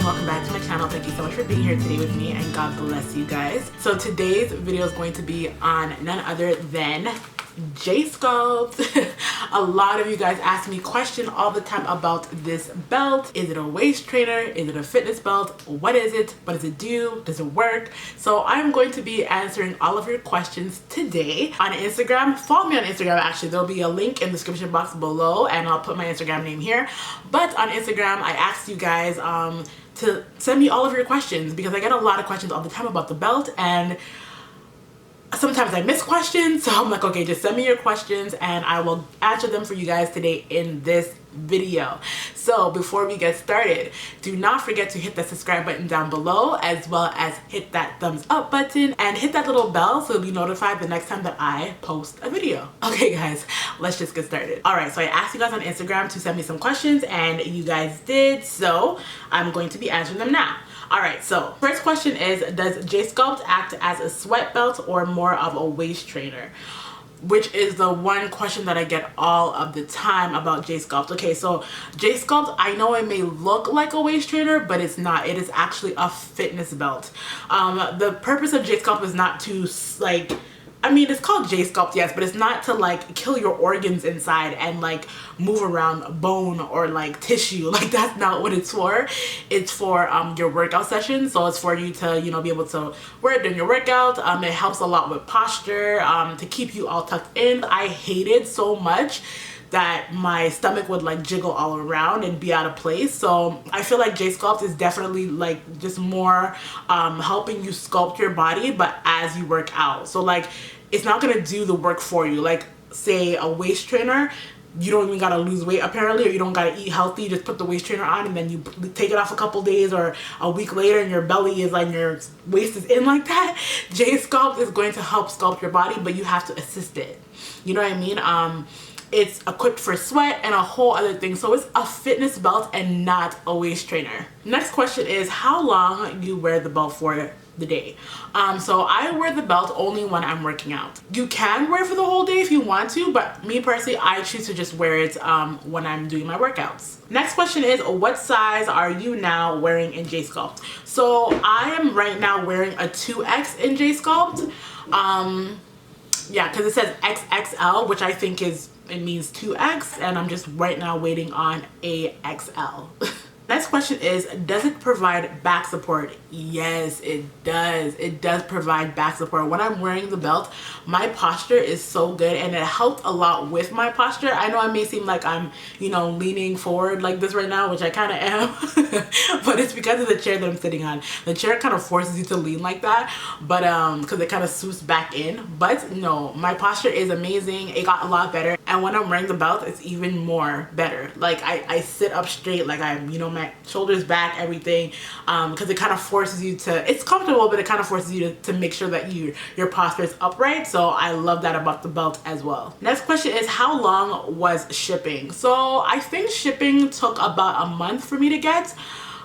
welcome back to my channel. Thank you so much for being here today with me, and God bless you guys. So today's video is going to be on none other than Jsculpt. A lot of you guys ask me questions all the time about this belt. Is it a waist trainer? Is it a fitness belt? What is it? What does it do? Does it work? So I'm going to be answering all of your questions today on Instagram. Follow me on Instagram. Actually, there'll be a link in the description box below, and I'll put my Instagram name here. But on Instagram, I asked you guys to send me all of your questions because I get a lot of questions all the time about the belt, and sometimes I miss questions, so I'm like, okay, just send me your questions and I will answer them for you guys today in this video. So before we get started, do not forget to hit the subscribe button down below, as well as hit that thumbs up button and hit that little bell so you'll be notified the next time that I post a video. Okay guys, let's just get started. Alright, so I asked you guys on Instagram to send me some questions and you guys did, so I'm going to be answering them now. Alright, so first question is, does Jsculpt act as a sweat belt or more of a waist trainer? Which is the one question that I get all of the time about Jsculpt. Okay, so Jsculpt, I know it may look like a waist trainer, but it's not. It is actually a fitness belt. The purpose of Jsculpt is not to I mean, it's called Jsculpt, yes, but it's not to like kill your organs inside and like move around bone or like tissue. Like, that's not what it's for. It's for your workout session. So it's for you to, you know, be able to wear it during your workout. It helps a lot with posture, to keep you all tucked in. I hated so much that my stomach would like jiggle all around and be out of place. So I feel like Jsculpt is definitely like just more helping you sculpt your body, but as you work out. So like, it's not gonna do the work for you. Like, say a waist trainer, you don't even gotta lose weight apparently, or you don't gotta eat healthy. Just put the waist trainer on and then you take it off a couple days or a week later and your belly is like, your waist is in like that. Jsculpt is going to help sculpt your body, but you have to assist it. You know what I mean? It's equipped for sweat and a whole other thing. So it's a fitness belt and not a waist trainer. Next question is how long you wear the belt for the day. So I wear the belt only when I'm working out. You can wear it for the whole day if you want to, but me personally, I choose to just wear it when I'm doing my workouts. Next question is, what size are you now wearing in Jsculpt? So I am right now wearing a 2X in Jsculpt. Yeah, because it says XXL, which I think is, it means 2X, and I'm just right now waiting on a XL. Next question is, does it provide back support? Yes, it does. It does provide back support. When I'm wearing the belt, my posture is so good, and it helped a lot with my posture. I know I may seem like I'm, you know, leaning forward like this right now, which I kind of am, but it's because of the chair that I'm sitting on. The chair kind of forces you to lean like that, but because it kind of swoops back in. But no, my posture is amazing. It got a lot better, and when I'm wearing the belt, it's even more better. Like, I sit up straight, like I'm, you know, my shoulders back, everything, because it kind of forces you to, it's comfortable, but it kind of forces you to make sure that your posture is upright. So I love that about the belt as well. Next question is, how long was shipping? So I think shipping took about a month for me to get.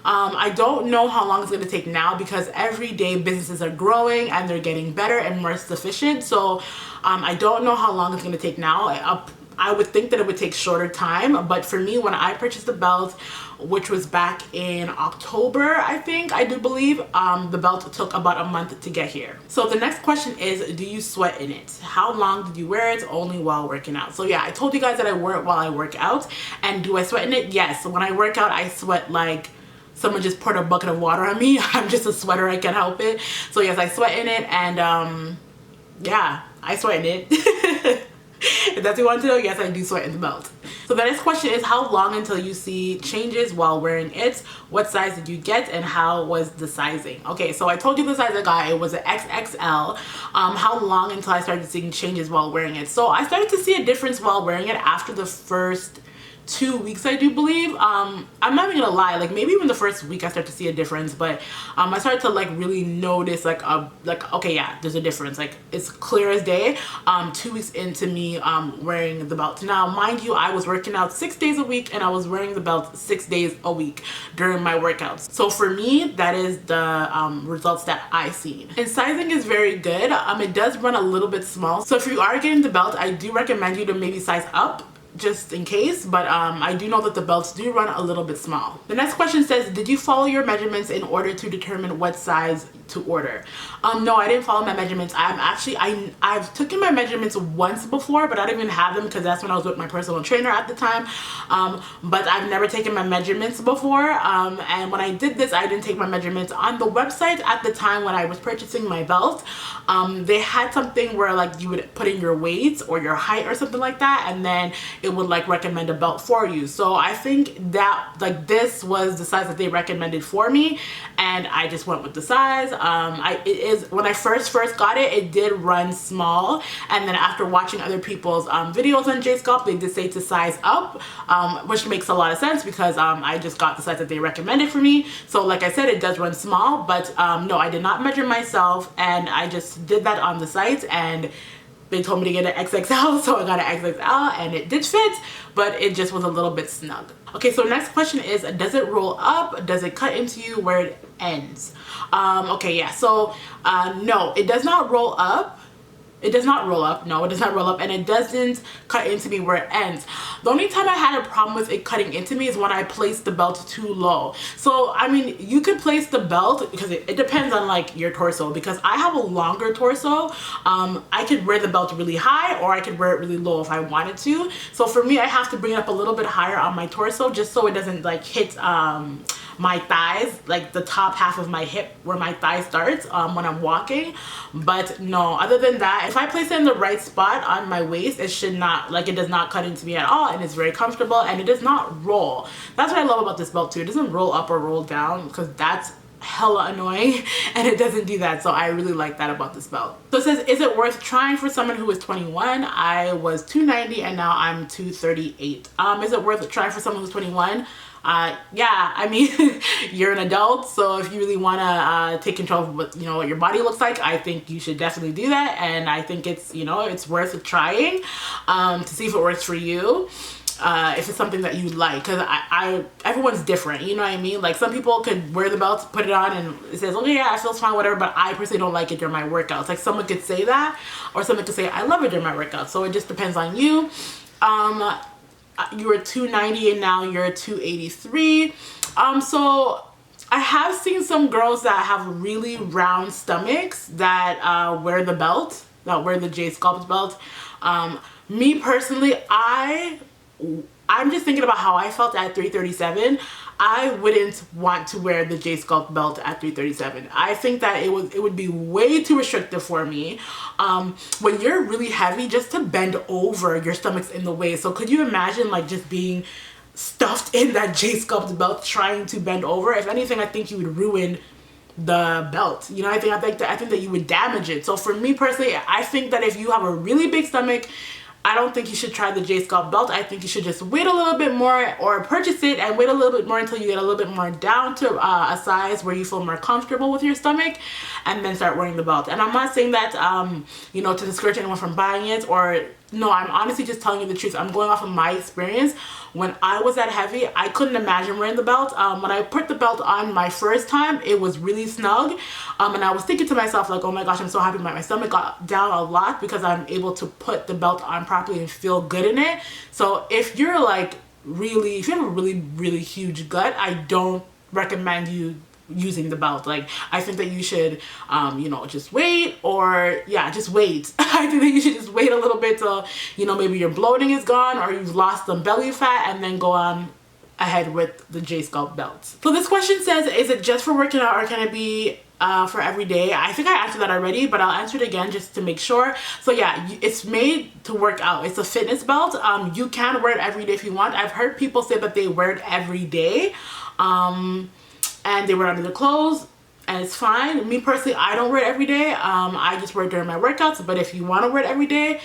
I don't know how long it's going to take now, because every day businesses are growing and they're getting better and more sufficient. So I don't know how long it's going to take now. I would think that it would take shorter time, but for me, when I purchased the belt, which was back in October, I do believe, the belt took about a month to get here. So the next question is, do you sweat in it? How long did you wear it? Only while working out. So yeah, I told you guys that I wear it while I work out. And do I sweat in it? Yes. When I work out, I sweat like someone just poured a bucket of water on me. I'm just a sweater, I can't help it. So yes, I sweat in it, and yeah, I sweat in it. If that's what you want to know, yes, I do sweat in the belt. So the next question is, how long until you see changes while wearing it? What size did you get, and how was the sizing? Okay, so I told you the size I got. It was an XXL. How long until I started seeing changes while wearing it? So I started to see a difference while wearing it after the first 2 weeks, I do believe. I'm not even gonna lie, like maybe even the first week I started to see a difference, but I started to like really notice like okay, yeah, there's a difference. Like, it's clear as day 2 weeks into me wearing the belt. Now mind you, I was working out 6 days a week and I was wearing the belt 6 days a week during my workouts. So for me, that is the results that I seen. And sizing is very good. It does run a little bit small, so if you are getting the belt, I do recommend you to maybe size up just in case, but I do know that the belts do run a little bit small. The next question says, did you follow your measurements in order to determine what size to order? No, I didn't follow my measurements. I've taken my measurements once before, but I didn't even have them because that's when I was with my personal trainer at the time. But I've never taken my measurements before, and when I did this, I didn't take my measurements. On the website at the time when I was purchasing my belt, they had something where like you would put in your weight or your height or something like that, and then it would like recommend a belt for you. So I think that like this was the size that they recommended for me, and I just went with the size. It is, when I first got it, it did run small, and then after watching other people's videos on Jsculpt, they did say to size up, which makes a lot of sense because I just got the size that they recommended for me. So like I said, it does run small, but no, I did not measure myself, and I just did that on the site, and they told me to get an XXL, so I got an XXL, and it did fit, but it just was a little bit snug. Okay, so next question is, does it roll up? Does it cut into you where it ends? Okay, yeah, so no, it does not roll up. It does not roll up. No, it does not roll up, and it doesn't cut into me where it ends. The only time I had a problem with it cutting into me is when I placed the belt too low. So, I mean, you could place the belt, because it depends on like your torso, because I have a longer torso. I could wear the belt really high, or I could wear it really low if I wanted to. So for me, I have to bring it up a little bit higher on my torso just so it doesn't like hit my thighs, like the top half of my hip where my thigh starts when I'm walking. But no, other than that, if I place it in the right spot on my waist, it should not, like, it does not cut into me at all, and it's very comfortable, and it does not roll. That's what I love about this belt too. It doesn't roll up or roll down, because that's hella annoying, and it doesn't do that. So I really like that about this belt. So it says, is it worth trying for someone who is 21? I was 290 and now I'm 238. Is it worth trying for someone who's 21? Yeah, I mean, you're an adult, so if you really want to take control of what, what your body looks like, I think you should definitely do that. And I think it's, it's worth trying to see if it works for you. If it's something that you like, because everyone's different, you know what I mean? Like, some people could wear the belt, put it on, and it says, okay, yeah, it feels fine, whatever, but I personally don't like it during my workouts. Like, someone could say that, or someone could say, I love it during my workouts. So it just depends on you. You were 290 and now you're 283. So I have seen some girls that have really round stomachs that wear the belt, that wear the Jsculpt belt. Me personally, I'm just thinking about how I felt at 337. I wouldn't want to wear the Jsculpt belt at 337. I think that it would be way too restrictive for me. When you're really heavy, just to bend over, your stomach's in the way. So could you imagine like just being stuffed in that Jsculpt belt trying to bend over? If anything, I think you would ruin the belt. I think that you would damage it. So for me personally, I think that if you have a really big stomach, I don't think you should try the Jsculpt belt. I think you should just wait a little bit more, or purchase it and wait a little bit more until you get a little bit more down to a size where you feel more comfortable with your stomach, and then start wearing the belt. And I'm not saying that, to discourage anyone from buying it, or no, I'm honestly just telling you the truth. I'm going off of my experience. When I was that heavy, I couldn't imagine wearing the belt. When I put the belt on my first time, it was really snug. And I was thinking to myself, like, oh my gosh, I'm so happy my stomach got down a lot because I'm able to put the belt on properly and feel good in it. So if you're like if you have a really, really huge gut, I don't recommend you using the belt. Like, I think that you should just wait, or yeah, just wait. I think that you should just wait a little bit till maybe your bloating is gone, or you've lost some belly fat, and then go on ahead with the Jsculpt belt. So this question says, is it just for working out, or can it be for every day? I think I answered that already, but I'll answer it again just to make sure. So yeah, it's made to work out. It's a fitness belt. You can wear it every day if you want. I've heard people say that they wear it every day, and they wear it under the clothes, and it's fine. Me personally, I don't wear it every day. I just wear it during my workouts, but if you want to wear it every day,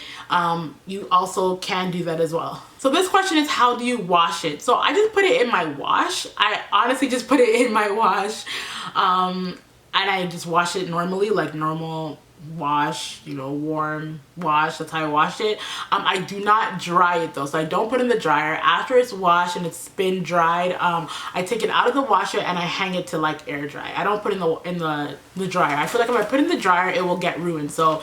you also can do that as well. So this question is, how do you wash it? So I just put it in my wash. I honestly just put it in my wash, and I just wash it normally, like normal wash, warm wash. That's how I wash it. I do not dry it though, so I don't put it in the dryer. After it's washed and it's been dried, I take it out of the washer and I hang it to like air dry. I don't put it in the dryer. I feel like if I put it in the dryer, it will get ruined. So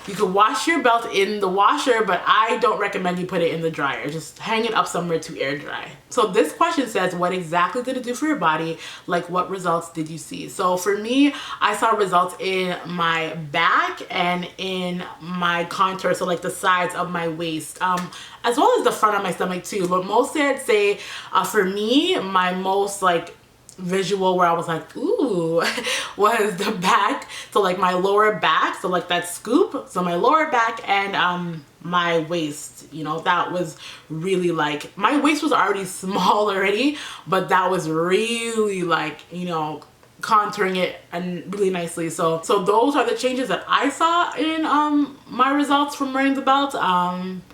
You could wash your belt in the washer, but I don't recommend you put it in the dryer. Just hang it up somewhere to air dry. So this question says, what exactly did it do for your body? Like, what results did you see? So for me, I saw results in my back and in my contour, so like the sides of my waist, as well as the front of my stomach too. But mostly I'd say for me, my most like visual where I was like, ooh, was the back. So like my lower back, so like that scoop, so my lower back and my waist, you know, that was really like, my waist was already small already, but that was really like, you know, contouring it and really nicely. So those are the changes that I saw in my results from wearing the belt.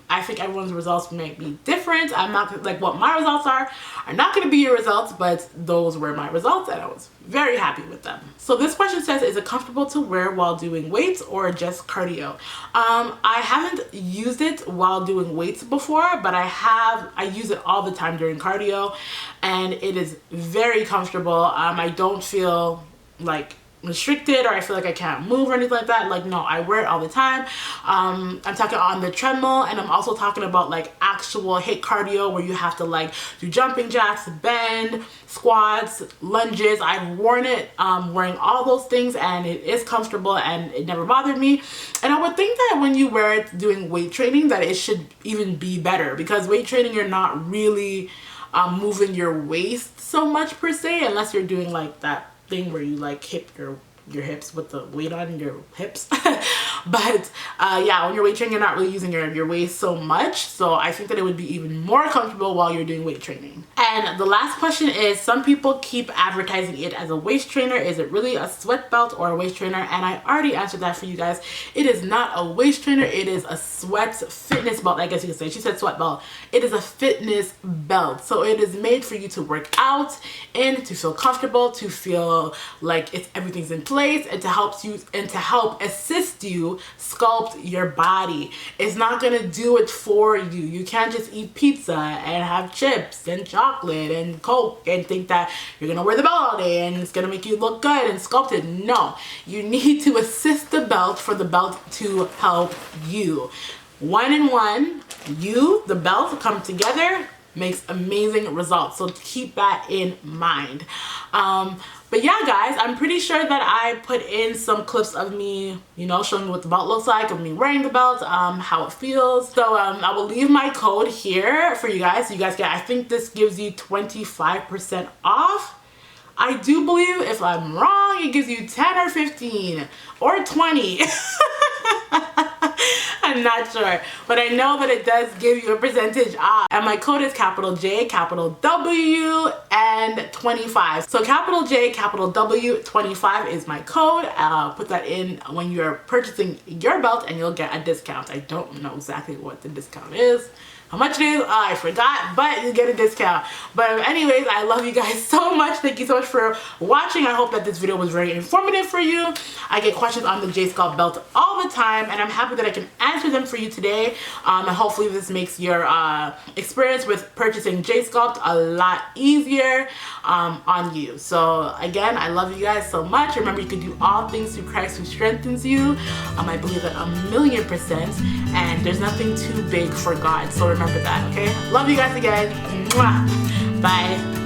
I think everyone's results might be different. I'm not like, what my results are not going to be your results, but those were my results and I was very happy with them. So this question says, is it comfortable to wear while doing weights or just cardio? I haven't used it while doing weights before, but I use it all the time during cardio and it is very comfortable. I don't feel like restricted or I feel like I can't move or anything like that. Like, no, I wear it all the time. I'm talking on the treadmill, and I'm also talking about like actual HIIT cardio where you have to like do jumping jacks, bend, squats, lunges. I've worn it wearing all those things and it is comfortable and it never bothered me. And I would think that when you wear it doing weight training that it should even be better, because weight training you're not really moving your waist so much per se, unless you're doing like that thing where you like hip your hips with the weight on your hips. But yeah, when you're weight training you're not really using your waist so much, so I think that it would be even more comfortable while you're doing weight training. And the last question is, some people keep advertising it as a waist trainer. Is it really a sweat belt or a waist trainer? And I already answered that for you guys. It is not a waist trainer, it is a sweat fitness belt, I guess you could say. She said sweat belt. It is a fitness belt, so it is made for you to work out in, to feel comfortable, to feel like everything's in place, and to help assist you sculpt your body. It's not gonna do it for you. You can't just eat pizza and have chips and chocolate and Coke and think that you're gonna wear the belt all day and it's gonna make you look good and sculpted. No, you need to assist the belt for the belt to help you. One in one, you, the belt, come together, makes amazing results. So keep that in mind. But yeah, guys, I'm pretty sure that I put in some clips of me, you know, showing what the belt looks like, of me wearing the belt, how it feels. So I will leave my code here for you guys. So you guys get, I think this gives you 25% off. I do believe, if I'm wrong, it gives you 10 or 15 or 20. I'm not sure, but I know that it does give you a percentage off. And my code is capital J, capital W, and 25. So capital J, capital W, 25 is my code. Put that in when you're purchasing your belt and you'll get a discount. I don't know exactly what the discount is. How much it is, I forgot, but you get a discount. But anyways, I love you guys so much. Thank you so much for watching. I hope that this video was very informative for you. I get questions on the Jsculpt belt all the time, and I'm happy that I can answer them for you today. And hopefully this makes your experience with purchasing Jsculpt a lot easier on you. So again, I love you guys so much. Remember, you can do all things through Christ who strengthens you. I believe that 1,000,000%, and there's nothing too big for God. So remember that, okay? Love you guys again. Mwah. Bye.